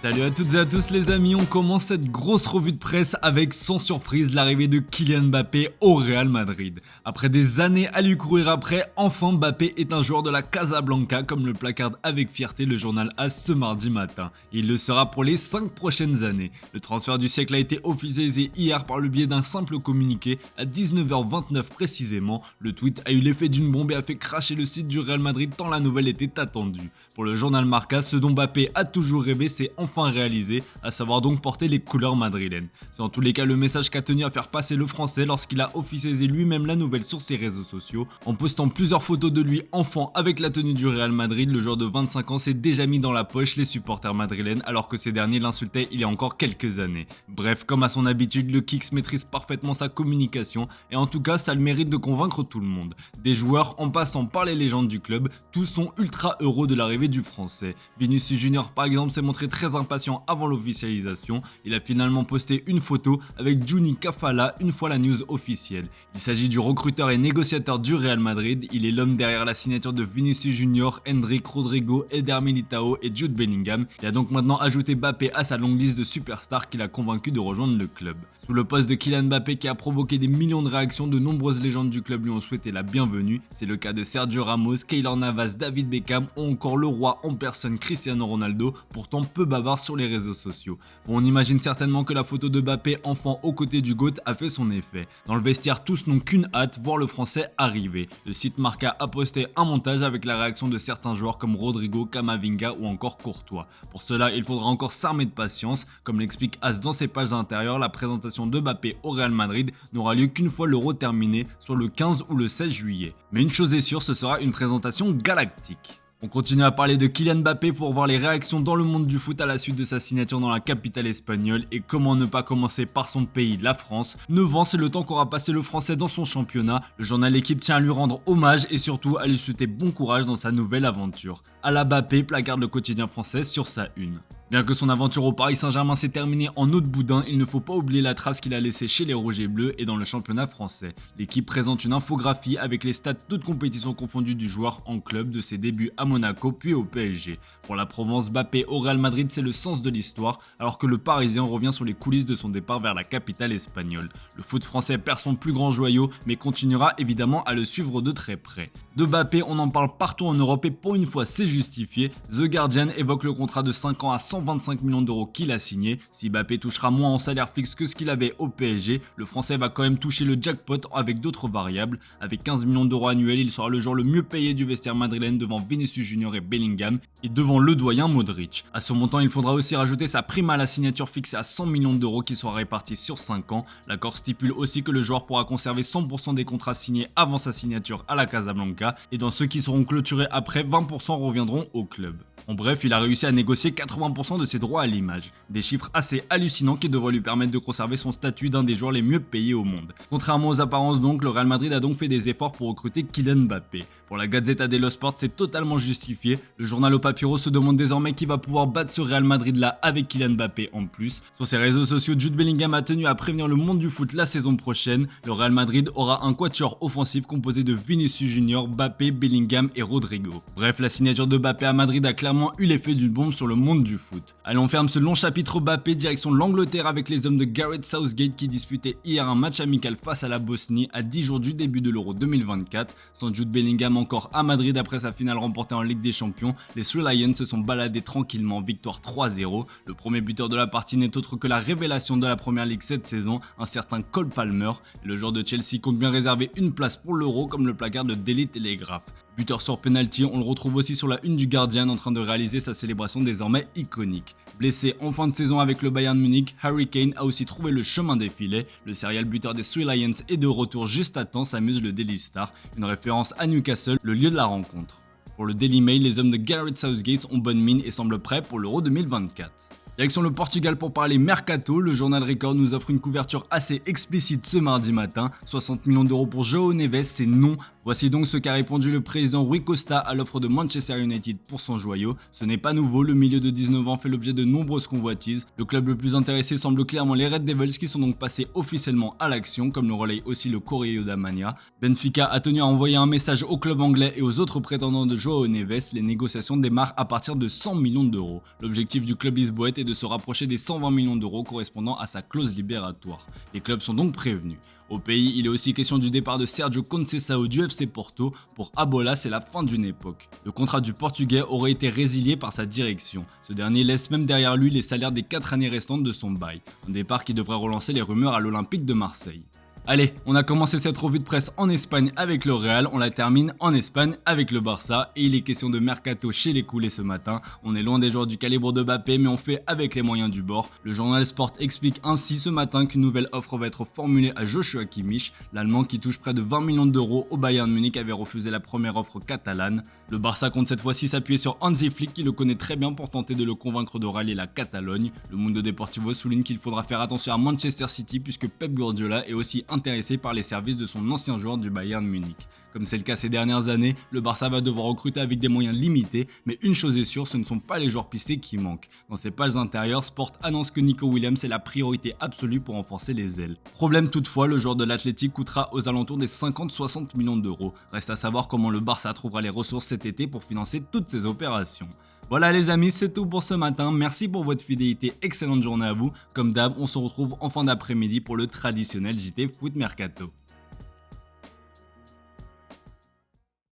Salut à toutes et à tous les amis, on commence cette grosse revue de presse avec sans surprise l'arrivée de Kylian Mbappé au Real Madrid. Après des années à lui courir après, enfin Mbappé est un joueur de la Casablanca comme le placarde avec fierté le journal AS ce mardi matin. Il le sera pour les 5 prochaines années. Le transfert du siècle a été officialisé hier par le biais d'un simple communiqué à 19h29 précisément. Le tweet a eu l'effet d'une bombe et a fait cracher le site du Real Madrid tant la nouvelle était attendue. Pour le journal Marca, ce dont Mbappé a toujours rêvé c'est enfin réalisé, à savoir donc porter les couleurs madrilènes. C'est en tous les cas le message qu'a tenu à faire passer le français lorsqu'il a officialisé lui-même la nouvelle sur ses réseaux sociaux. En postant plusieurs photos de lui enfant avec la tenue du Real Madrid, le joueur de 25 ans s'est déjà mis dans la poche les supporters madrilènes alors que ces derniers l'insultaient il y a encore quelques années. Bref, comme à son habitude, le Kicks maîtrise parfaitement sa communication et en tout cas ça a le mérite de convaincre tout le monde. Des joueurs en passant par les légendes du club, tous sont ultra heureux de l'arrivée du français. Vinicius Junior par exemple s'est montré très impatient avant l'officialisation, il a finalement posté une photo avec Juni Kafala une fois la news officielle. Il s'agit du recruteur et négociateur du Real Madrid, il est l'homme derrière la signature de Vinicius Junior, Endrick, Rodrigo, Eder Militao et Jude Bellingham. Il a donc maintenant ajouté Mbappé à sa longue liste de superstars qu'il a convaincu de rejoindre le club. Sous le poste de Kylian Mbappé qui a provoqué des millions de réactions, de nombreuses légendes du club lui ont souhaité la bienvenue. C'est le cas de Sergio Ramos, Keylor Navas, David Beckham ou encore le roi en personne Cristiano Ronaldo, pourtant peu bavard sur les réseaux sociaux. Bon, on imagine certainement que la photo de Mbappé enfant aux côtés du GOAT a fait son effet. Dans le vestiaire, tous n'ont qu'une hâte, voir le français arriver. Le site Marca a posté un montage avec la réaction de certains joueurs comme Rodrigo, Camavinga ou encore Courtois. Pour cela, il faudra encore s'armer de patience. Comme l'explique AS dans ses pages intérieures, la présentation de Mbappé au Real Madrid n'aura lieu qu'une fois l'Euro terminé, soit le 15 ou le 16 juillet. Mais une chose est sûre, ce sera une présentation galactique. On continue à parler de Kylian Mbappé pour voir les réactions dans le monde du foot à la suite de sa signature dans la capitale espagnole et comment ne pas commencer par son pays, la France. 9 ans, c'est le temps qu'aura passé le français dans son championnat. Le journal L'équipe tient à lui rendre hommage et surtout à lui souhaiter bon courage dans sa nouvelle aventure. À la Mbappé placarde le quotidien français sur sa une. Bien que son aventure au Paris Saint-Germain s'est terminée en eau de boudin, il ne faut pas oublier la trace qu'il a laissée chez les Rouges et Bleus et dans le championnat français. L'équipe présente une infographie avec les stats toutes compétitions confondues du joueur en club de ses débuts à Monaco puis au PSG. Pour la Provence, Mbappé au Real Madrid c'est le sens de l'histoire alors que le Parisien revient sur les coulisses de son départ vers la capitale espagnole. Le foot français perd son plus grand joyau mais continuera évidemment à le suivre de très près. De Mbappé on en parle partout en Europe et pour une fois c'est justifié. The Guardian évoque le contrat de 5 ans à 125 millions d'euros qu'il a signé. Si Mbappé touchera moins en salaire fixe que ce qu'il avait au PSG, le français va quand même toucher le jackpot avec d'autres variables. Avec 15 millions d'euros annuels, il sera le joueur le mieux payé du vestiaire madrilène devant Vinicius Junior et Bellingham et devant le doyen Modric. À ce montant, il faudra aussi rajouter sa prime à la signature fixée à 100 millions d'euros qui sera répartie sur 5 ans. L'accord stipule aussi que le joueur pourra conserver 100% des contrats signés avant sa signature à la Casablanca et dans ceux qui seront clôturés après, 20% reviendront au club. En bref, il a réussi à négocier 80% de ses droits à l'image. Des chiffres assez hallucinants qui devraient lui permettre de conserver son statut d'un des joueurs les mieux payés au monde. Contrairement aux apparences donc, le Real Madrid a donc fait des efforts pour recruter Kylian Mbappé. Pour la Gazzetta dello Sport, c'est totalement justifié. Le journal au Papiro se demande désormais qui va pouvoir battre ce Real Madrid là avec Kylian Mbappé en plus. Sur ses réseaux sociaux, Jude Bellingham a tenu à prévenir le monde du foot la saison prochaine. Le Real Madrid aura un quatuor offensif composé de Vinicius Junior, Mbappé, Bellingham et Rodrigo. Bref, la signature de Mbappé à Madrid a clairement eu l'effet d'une bombe sur le monde du foot. Allez, on ferme ce long chapitre Mbappé, direction l'Angleterre avec les hommes de Gareth Southgate qui disputaient hier un match amical face à la Bosnie à 10 jours du début de l'Euro 2024. Sans Jude Bellingham encore à Madrid après sa finale remportée en Ligue des Champions, les Three Lions se sont baladés tranquillement, victoire 3-0. Le premier buteur de la partie n'est autre que la révélation de la Première Ligue cette saison, un certain Cole Palmer. Le joueur de Chelsea compte bien réserver une place pour l'Euro comme le placard de Daily Telegraph. Buteur sur penalty, on le retrouve aussi sur la une du Guardian en train de réaliser sa célébration désormais iconique. Blessé en fin de saison avec le Bayern Munich, Harry Kane a aussi trouvé le chemin des filets. Le serial buteur des Three Lions est de retour juste à temps, s'amuse le Daily Star, une référence à Newcastle, le lieu de la rencontre. Pour le Daily Mail, les hommes de Gareth Southgate ont bonne mine et semblent prêts pour l'Euro 2024. Direction le Portugal pour parler Mercato, le journal Record nous offre une couverture assez explicite ce mardi matin. 60 millions d'euros pour João Neves, c'est non, Voici donc ce qu'a répondu le président Rui Costa à l'offre de Manchester United pour son joyau. Ce n'est pas nouveau, le milieu de 19 ans fait l'objet de nombreuses convoitises. Le club le plus intéressé semble clairement les Red Devils qui sont donc passés officiellement à l'action, comme le relaye aussi le Correio da Manhã. Benfica a tenu à envoyer un message au club anglais et aux autres prétendants de João Neves. Les négociations démarrent à partir de 100 millions d'euros. L'objectif du club lisboète est de se rapprocher des 120 millions d'euros correspondant à sa clause libératoire. Les clubs sont donc prévenus. Au pays, il est aussi question du départ de Sérgio Conceição du FC Porto. Pour Abola, c'est la fin d'une époque. Le contrat du Portugais aurait été résilié par sa direction. Ce dernier laisse même derrière lui les salaires des 4 années restantes de son bail. Un départ qui devrait relancer les rumeurs à l'Olympique de Marseille. Allez, on a commencé cette revue de presse en Espagne avec le Real, on la termine en Espagne avec le Barça et il est question de mercato chez les coulés ce matin. On est loin des joueurs du calibre de Mbappé mais on fait avec les moyens du bord. Le journal Sport explique ainsi ce matin qu'une nouvelle offre va être formulée à Joshua Kimmich. L'Allemand qui touche près de 20 millions d'euros au Bayern Munich avait refusé la première offre catalane. Le Barça compte cette fois-ci s'appuyer sur Hansi Flick qui le connaît très bien pour tenter de le convaincre de rallier la Catalogne. Le Mundo Deportivo souligne qu'il faudra faire attention à Manchester City puisque Pep Guardiola est aussi intéressé par les services de son ancien joueur du Bayern Munich. Comme c'est le cas ces dernières années, le Barça va devoir recruter avec des moyens limités, mais une chose est sûre, ce ne sont pas les joueurs pistés qui manquent. Dans ses pages intérieures, Sport annonce que Nico Williams est la priorité absolue pour renforcer les ailes. Problème toutefois, le joueur de l'Athletic coûtera aux alentours des 50-60 millions d'euros. Reste à savoir comment le Barça trouvera les ressources cet été pour financer toutes ces opérations. Voilà les amis, c'est tout pour ce matin, merci pour votre fidélité, excellente journée à vous. Comme d'hab, on se retrouve en fin d'après-midi pour le traditionnel JT Foot Mercato.